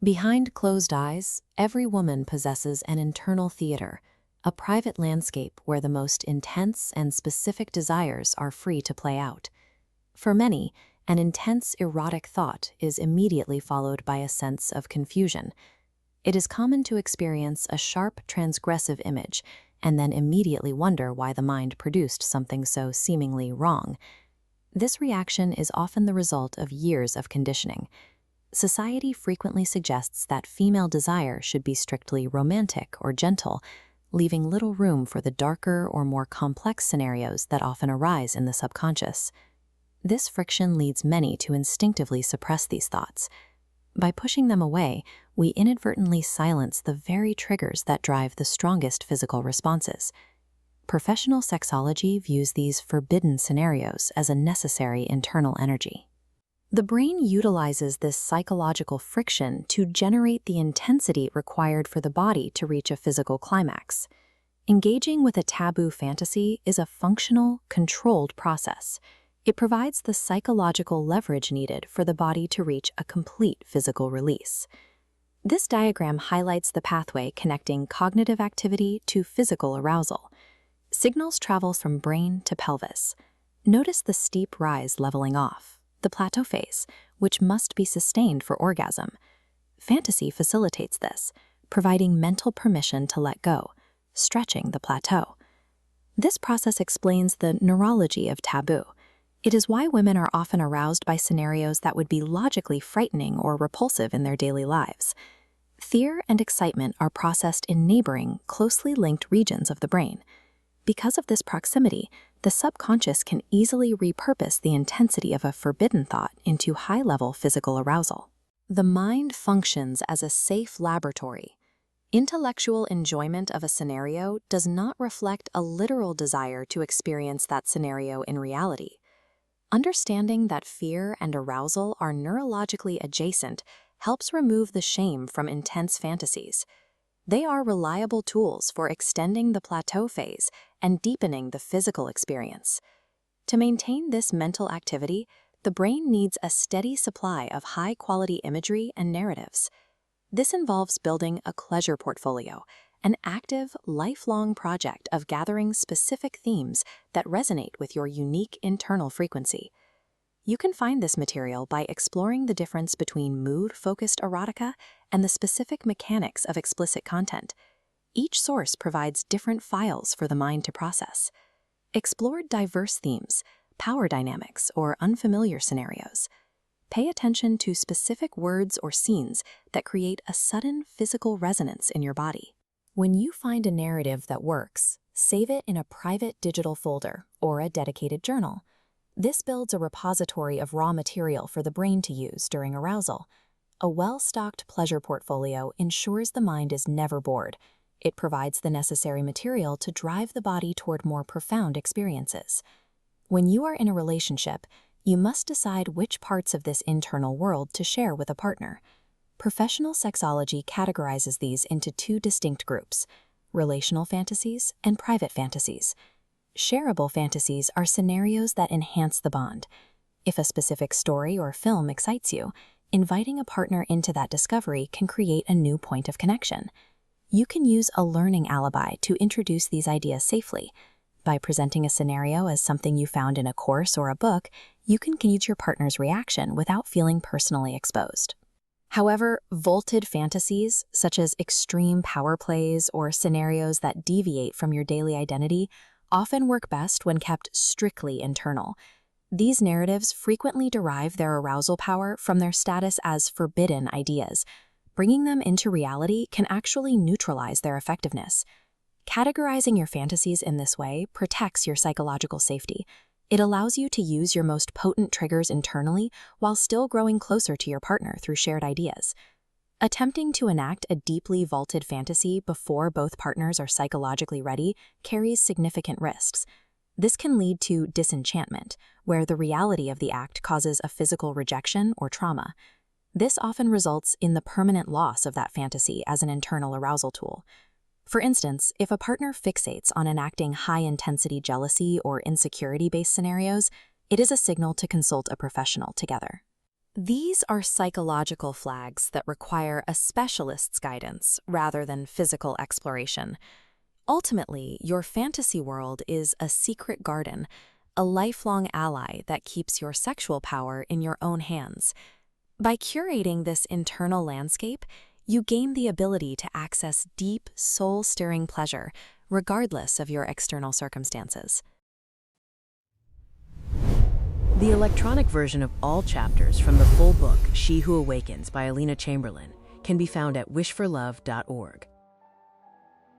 Behind closed eyes, every woman possesses an internal theater, a private landscape where the most intense and specific desires are free to play out. For many, an intense erotic thought is immediately followed by a sense of confusion. It is common to experience a sharp, transgressive image and then immediately wonder why the mind produced something so seemingly wrong. This reaction is often the result of years of conditioning. Society frequently suggests that female desire should be strictly romantic or gentle, leaving little room for the darker or more complex scenarios that often arise in the subconscious. This friction leads many to instinctively suppress these thoughts. By pushing them away, we inadvertently silence the very triggers that drive the strongest physical responses. Professional sexology views these forbidden scenarios as a necessary internal energy. The brain utilizes this psychological friction to generate the intensity required for the body to reach a physical climax. Engaging with a taboo fantasy is a functional, controlled process. It provides the psychological leverage needed for the body to reach a complete physical release. This diagram highlights the pathway connecting cognitive activity to physical arousal. Signals travel from brain to pelvis. Notice the steep rise leveling off, the plateau phase, which must be sustained for orgasm. Fantasy facilitates this, providing mental permission to let go, stretching the plateau. This process explains the neurology of taboo. It is why women are often aroused by scenarios that would be logically frightening or repulsive in their daily lives. Fear and excitement are processed in neighboring, closely linked regions of the brain. Because of this proximity, the subconscious can easily repurpose the intensity of a forbidden thought into high-level physical arousal. The mind functions as a safe laboratory. Intellectual enjoyment of a scenario does not reflect a literal desire to experience that scenario in reality. Understanding that fear and arousal are neurologically adjacent helps remove the shame from intense fantasies. They are reliable tools for extending the plateau phase and deepening the physical experience. To maintain this mental activity, the brain needs a steady supply of high-quality imagery and narratives. This involves building a pleasure portfolio, an active, lifelong project of gathering specific themes that resonate with your unique internal frequency. You can find this material by exploring the difference between mood-focused erotica and the specific mechanics of explicit content. Each source provides different files for the mind to process. Explore diverse themes, power dynamics, or unfamiliar scenarios. Pay attention to specific words or scenes that create a sudden physical resonance in your body. When you find a narrative that works, save it in a private digital folder or a dedicated journal. This builds a repository of raw material for the brain to use during arousal. A well-stocked pleasure portfolio ensures the mind is never bored. It provides the necessary material to drive the body toward more profound experiences. When you are in a relationship, you must decide which parts of this internal world to share with a partner. Professional sexology categorizes these into two distinct groups: relational fantasies and private fantasies. Shareable fantasies are scenarios that enhance the bond. If a specific story or film excites you, inviting a partner into that discovery can create a new point of connection. You can use a learning alibi to introduce these ideas safely. By presenting a scenario as something you found in a course or a book, you can gauge your partner's reaction without feeling personally exposed. However, vaulted fantasies, such as extreme power plays or scenarios that deviate from your daily identity, often work best when kept strictly internal. These narratives frequently derive their arousal power from their status as forbidden ideas. Bringing them into reality can actually neutralize their effectiveness. Categorizing your fantasies in this way protects your psychological safety. It allows you to use your most potent triggers internally while still growing closer to your partner through shared ideas. Attempting to enact a deeply vaulted fantasy before both partners are psychologically ready carries significant risks. This can lead to disenchantment, where the reality of the act causes a physical rejection or trauma. This often results in the permanent loss of that fantasy as an internal arousal tool. For instance, if a partner fixates on enacting high-intensity jealousy or insecurity-based scenarios, it is a signal to consult a professional together. These are psychological flags that require a specialist's guidance rather than physical exploration. Ultimately, your fantasy world is a secret garden, a lifelong ally that keeps your sexual power in your own hands. By curating this internal landscape, you gain the ability to access deep, soul-stirring pleasure, regardless of your external circumstances. The electronic version of all chapters from the full book, She Who Awakens by Alina Chamberlain, can be found at wishforlove.org.